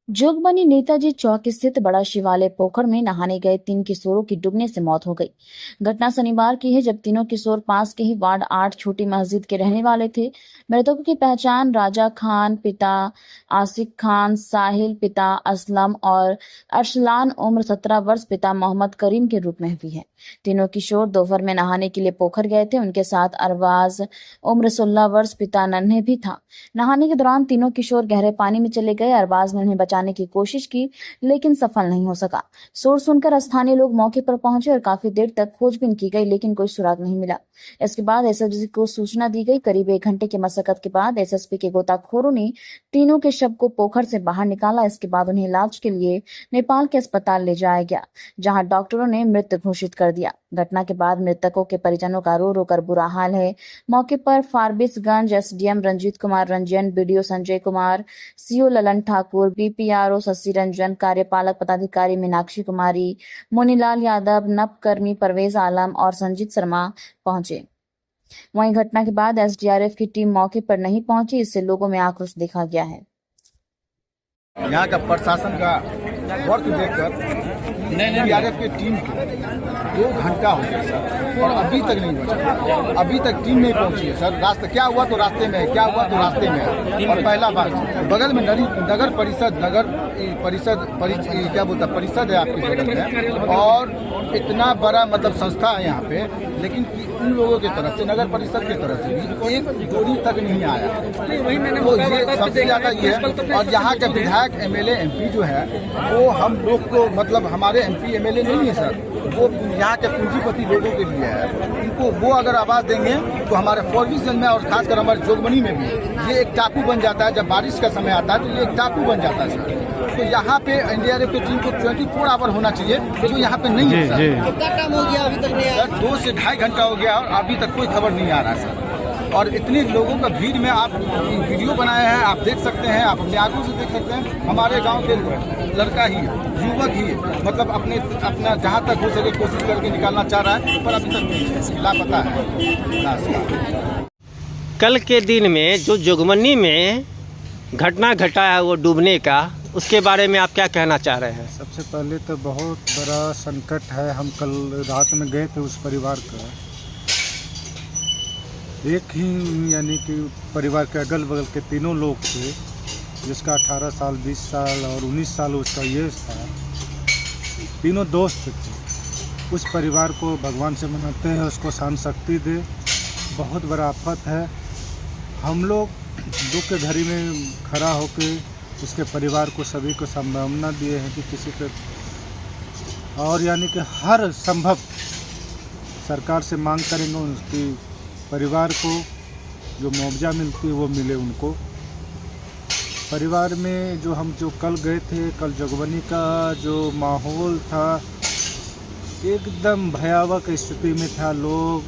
जोगबनी नेताजी चौक स्थित बड़ा शिवालय पोखर में नहाने गए 3 किशोरों की डूबने से मौत हो गई। घटना शनिवार की है, जब तीनों किशोर पास के ही वार्ड 8 छोटी मस्जिद के रहने वाले थे। मृतकों की पहचान राजा खान पिता आसिक खान, साहिल पिता असलम और अरसलान उम्र 17 वर्ष पिता मोहम्मद करीम के रूप में हुई है। तीनों किशोर दोपहर में नहाने के लिए पोखर गए थे। उनके साथ अरबाज उम्र 16 वर्ष पिता नन्हे भी था। नहाने के दौरान तीनों किशोर गहरे पानी में चले गए। अरबाज ने उन्हें बचाने की कोशिश की, लेकिन सफल नहीं हो सका। शोर सुनकर स्थानीय लोग मौके पर पहुंचे और काफी देर तक खोजबीन की गई, लेकिन कोई सुराग नहीं मिला। इसके बाद एसएसपी को सूचना दी गई। करीब 1 घंटे की मशक्कत के बाद एसएसपी के गोताखोरों ने तीनों के शव को पोखर से बाहर निकाला। इसके बाद उन्हें इलाज के लिए नेपाल के अस्पताल ले जाया गया, जहां डॉक्टरों ने मृत घोषित कर दिया। घटना के बाद मृतकों के परिजनों का रो रो कर बुरा हाल है। मौके पर Forbesganj SDM Ranjit Kumar Ranjan, BDO Sanjay Kumar, CO Lalan Thakur, BPRO Shashi Ranjan, कार्यपालक पदाधिकारी मीनाक्षी कुमारी, मुनीलाल यादव, नपकर्मी परवेज आलम और संजीत शर्मा पहुंचे। वहीं घटना के बाद एसडीआरएफ की टीम मौके पर नहीं पहुंची, इससे लोगों में आक्रोश देखा गया है। यहाँ का प्रशासन का वर्क देखकर एसडीआरएफ की टीम को 2 घंटा हो गया सर, और अभी तक नहीं पहुंचा। अभी तक टीम नहीं पहुंची है सर। रास्ते क्या हुआ तो रास्ते में है, क्या हुआ तो रास्ते में है। और पहला बात, बगल में नगर परिषद है आपके बगल में, और इतना बड़ा मतलब संस्था है यहाँ पे, लेकिन उन लोगों की तरफ से, नगर परिषद की तरफ से भी एक दूरी तक नहीं आया। तो ये सबसे ज्यादा ये है। और यहाँ के विधायक एमएलए एमपी जो है वो हम लोग को मतलब हमारे एमपी एमएलए नहीं है सर, वो यहाँ के पूंजीपति लोगों के लिए है। उनको वो अगर आवाज देंगे तो हमारे फॉरबिसगंज में और खासकर हमारे जोगबनी में भी ये एक टापू बन जाता है। जब बारिश का समय आता है तो ये एक टापू बन जाता है सर। तो यहाँ पे एनडीआरएफ की टीम को 24 आवर होना चाहिए, जो यहाँ पे नहीं है सर। कितना टाइम हो गया अभी तक नहीं आया सर? 2 से ढाई घंटा हो गया और अभी तक कोई खबर नहीं आ रहा सर। और इतने लोगों का भीड़ में आप वीडियो बनाए हैं, आप देख सकते हैं, आप अपने आंखों से देख सकते हैं। हमारे गांव के लड़का ही युवक ही मतलब अपना जहां तक हो सके कोशिश करके निकालना चाह रहा है, पर अभी तक लापता है। कल के दिन में जो जोगबनी में घटना घटा है वो डूबने का, उसके बारे में आप क्या कहना चाह रहे हैं? सबसे पहले तो बहुत बड़ा संकट है। हम कल रात में गए थे उस परिवार का, एक ही यानी कि परिवार के अगल बगल के तीनों लोग थे, जिसका 18 साल 20 साल और 19 साल उसका ये था। तीनों दोस्त थे। उस परिवार को भगवान से मनाते हैं उसको शांत शक्ति दे। बहुत बड़ा आफत है। हम लोग दुख के घड़ी में खड़ा होकर उसके परिवार को सभी को संभावना दिए हैं कि किसी पे और यानी कि हर संभव सरकार से मांग करेंगे उसकी परिवार को जो मुआवजा मिलती है वो मिले उनको। परिवार में जो कल गए थे, कल जोगबनी का जो माहौल था एकदम भयावह स्थिति में था। लोग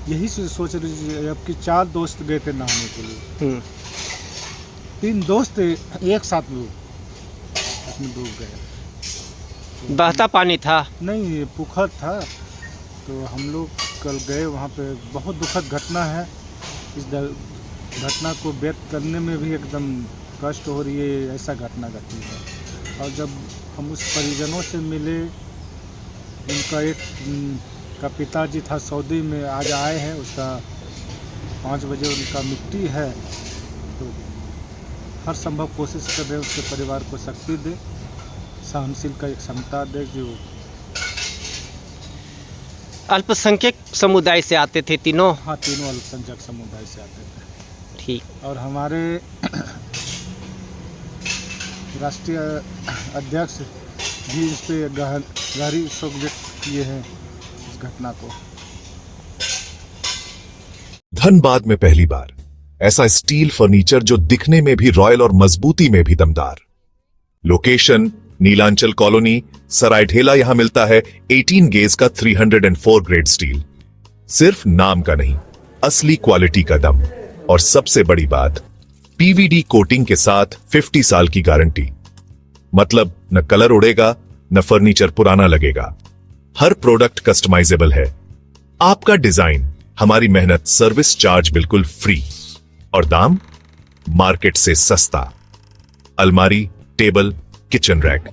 यही सोच रहे थे, अब कि 4 दोस्त गए थे नहाने के लिए, 3 दोस्त एक साथ लोग उसमें डूब गए। बहता पानी था? नहीं, पोखर था। तो हम लोग कल गए वहाँ पे। बहुत दुखद घटना है। इस घटना को व्यक्त करने में भी एकदम कष्ट हो रही है, ऐसा घटना घटी है। और जब हम उस परिजनों से मिले, उनका एक का पिताजी था सऊदी में, आज आए हैं। उसका 5 बजे उनका मिट्टी है। तो हर संभव कोशिश कर रहे हैं उसके परिवार को शक्ति दे, सहनशील का एक क्षमता दे। जो अल्पसंख्यक समुदाय से आते थे तीनों? हाँ, तीनों अल्पसंख्यक समुदाय से आते थे। ठीक। और हमारे राष्ट्रीय अध्यक्ष भी इस पे गहरी शोक व्यक्त किए हैं इस घटना को। धनबाद में पहली बार ऐसा स्टील फर्नीचर जो दिखने में भी रॉयल और मजबूती में भी दमदार। Location Nilanchal colony, Saraidhela. यहां मिलता है 18 गेज का 304 ग्रेड स्टील। सिर्फ नाम का नहीं, असली क्वालिटी का दम। और सबसे बड़ी बात, पीवीडी कोटिंग के साथ 50 साल की गारंटी। मतलब न कलर उड़ेगा, न फर्नीचर पुराना लगेगा। हर प्रोडक्ट कस्टमाइजेबल है। आपका डिजाइन, हमारी मेहनत, सर्विस चार्ज बिल्कुल फ्री। और दाम मार्केट से सस्ता। अलमारी, टेबल, किचन रैक,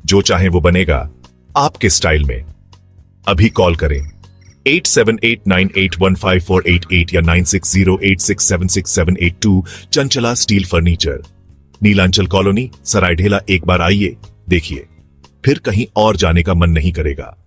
जो चाहे वो बनेगा आपके स्टाइल में। अभी कॉल करें 8789815488 या 9608676782। Chanchala steel furniture, Nilanchal colony, Saraidhela. एक बार आइए, देखिए, फिर कहीं और जाने का मन नहीं करेगा।